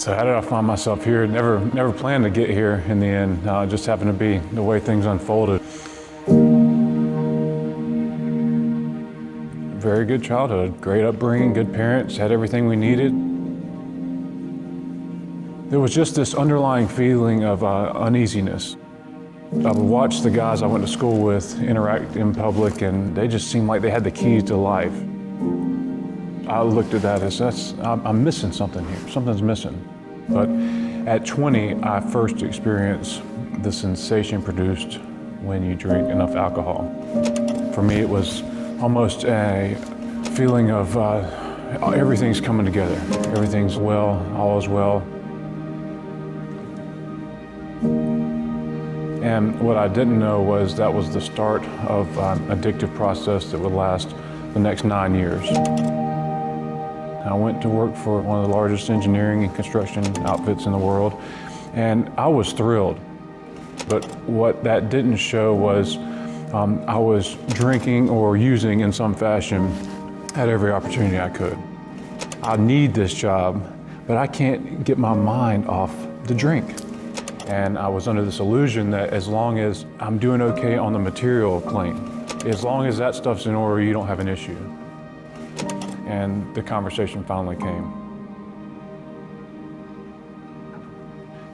So how did I find myself here? Never planned to get here in the end. It just happened to be the way things unfolded. Very good childhood, great upbringing, good parents, had everything we needed. There was just this underlying feeling of uneasiness. I would watch the guys I went to school with interact in public, and they just seemed like they had the keys to life. I looked at that as, I'm missing something here, something's missing. But at 20, I first experienced the sensation produced when you drink enough alcohol. For me, it was almost a feeling of everything's coming together. Everything's well, all is well. And what I didn't know was that was the start of an addictive process that would last the next 9 years. I went to work for one of the largest engineering and construction outfits in the world, and I was thrilled. But what that didn't show was I was drinking or using in some fashion at every opportunity I could. I need this job, but I can't get my mind off the drink. And I was under this illusion that as long as I'm doing okay on the material plane, as long as that stuff's in order, you don't have an issue. And the conversation finally came.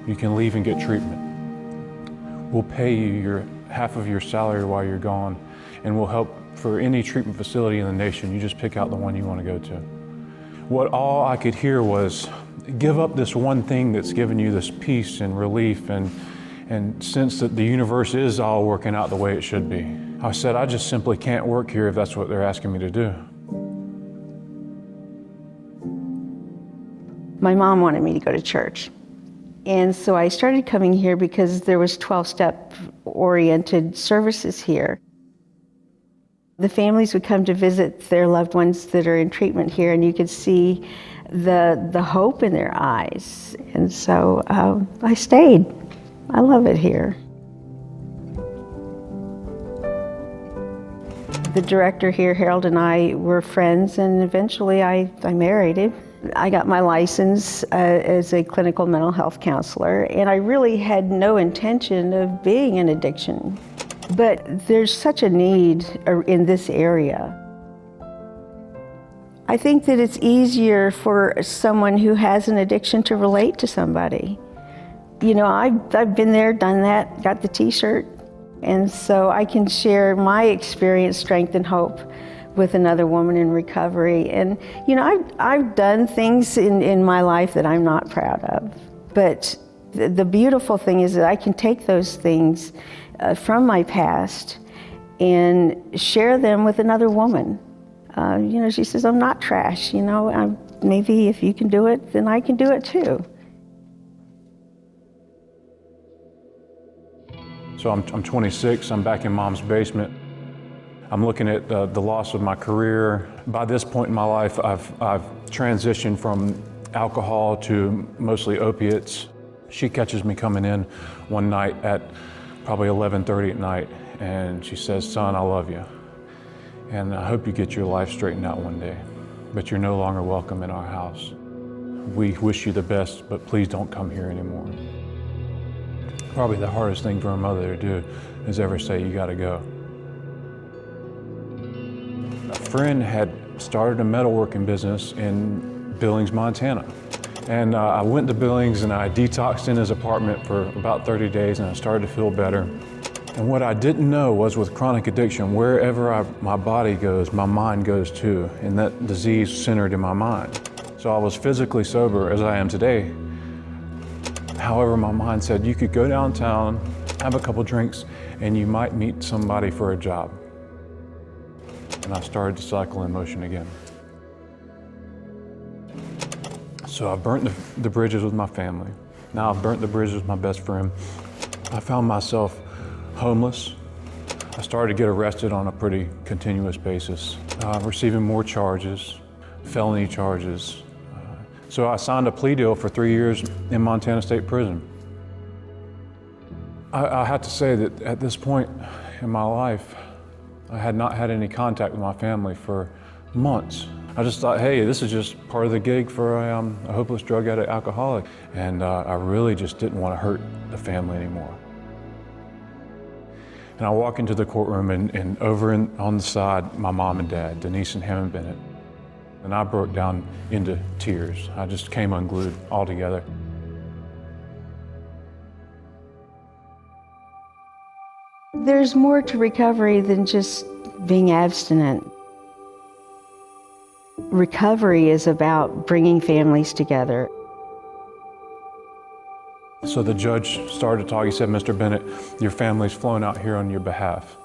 You can leave and get treatment. We'll pay you half of your salary while you're gone, and we'll help for any treatment facility in the nation. You just pick out the one you want to go to. What all I could hear was, give up this one thing that's given you this peace and relief and sense that the universe is all working out the way it should be. I said, I just simply can't work here if that's what they're asking me to do. My mom wanted me to go to church. And so I started coming here because there was 12-step oriented services here. The families would come to visit their loved ones that are in treatment here, and you could see the hope in their eyes. And so I stayed. I love it here. The director here, Harold, and I were friends, and eventually I married him. I got my license as a clinical mental health counselor, and I really had no intention of being in addiction. But there's such a need in this area. I think that it's easier for someone who has an addiction to relate to somebody. You know, I've been there, done that, got the t-shirt, and so I can share my experience, strength, and hope with another woman in recovery. And you know, I've done things in my life that I'm not proud of, but the beautiful thing is that I can take those things from my past and share them with another woman. You know, she says, I'm not trash, you know, maybe if you can do it, then I can do it too. So I'm 26, I'm back in Mom's basement. I'm looking at the loss of my career. By this point in my life, I've transitioned from alcohol to mostly opiates. She catches me coming in one night at probably 11:30 at night, and she says, son, I love you. And I hope you get your life straightened out one day, but you're no longer welcome in our house. We wish you the best, but please don't come here anymore. Probably the hardest thing for a mother to do is ever say, you gotta go. A friend had started a metalworking business in Billings, Montana. And I went to Billings and I detoxed in his apartment for about 30 days and I started to feel better. And what I didn't know was with chronic addiction, wherever my body goes, my mind goes too, and that disease centered in my mind. So I was physically sober as I am today. However, my mind said, you could go downtown, have a couple drinks, and you might meet somebody for a job. And I started to cycle in motion again. So I burnt the bridges with my family. Now I've burnt the bridges with my best friend. I found myself homeless. I started to get arrested on a pretty continuous basis, receiving more charges, felony charges. So I signed a plea deal for 3 years in Montana State Prison. I have to say that at this point in my life, I had not had any contact with my family for months. I just thought, hey, this is just part of the gig for a hopeless drug addict alcoholic. And I really just didn't want to hurt the family anymore. And I walk into the courtroom and on the side, my mom and dad, Denise and Hammond Bennett. And I broke down into tears. I just came unglued altogether. There's more to recovery than just being abstinent. Recovery is about bringing families together. So the judge started to talk. He said, Mr. Bennett, your family's flown out here on your behalf.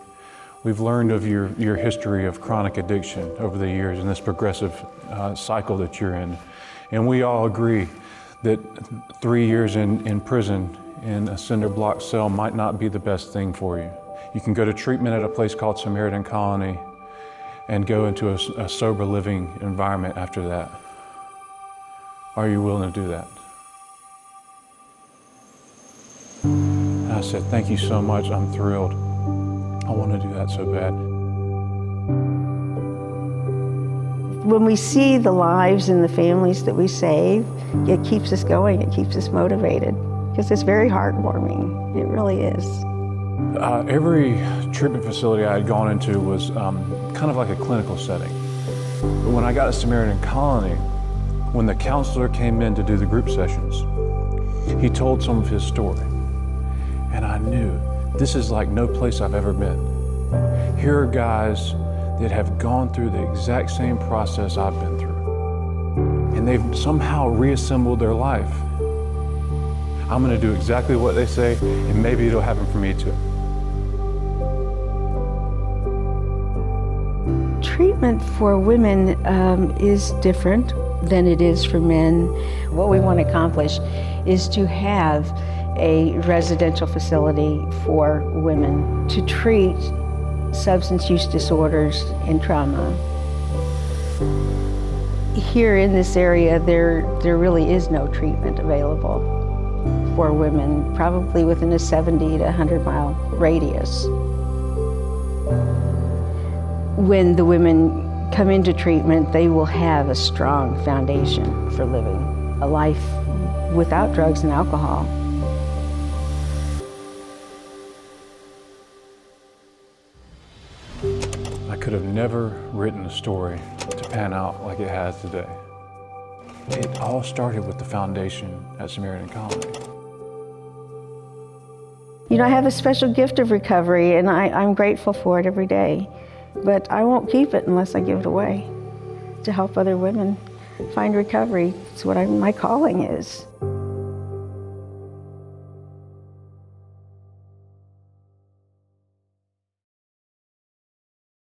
We've learned of your history of chronic addiction over the years and this progressive cycle that you're in. And we all agree that 3 years in prison in a cinder block cell might not be the best thing for you. You can go to treatment at a place called Samaritan Colony and go into a sober living environment after that. Are you willing to do that? And I said, thank you so much, I'm thrilled. I want to do that so bad. When we see the lives and the families that we save, it keeps us going, it keeps us motivated, because it's very heartwarming. It really is. Every treatment facility I had gone into was kind of like a clinical setting. But when I got to Samaritan Colony, when the counselor came in to do the group sessions, he told some of his story. And I knew this is like no place I've ever been. Here are guys that have gone through the exact same process I've been through. And they've somehow reassembled their life. I'm going to do exactly what they say, and maybe it'll happen for me too. Treatment for women is different than it is for men. What we want to accomplish is to have a residential facility for women to treat substance use disorders and trauma. Here in this area, there really is no treatment available for women, probably within a 70 to 100 mile radius. When the women come into treatment, they will have a strong foundation for living a life without drugs and alcohol. I could have never written a story to pan out like it has today. It all started with the foundation at Samaritan Colony. You know, I have a special gift of recovery, and I'm grateful for it every day. But I won't keep it unless I give it away to help other women find recovery. It's what my calling is.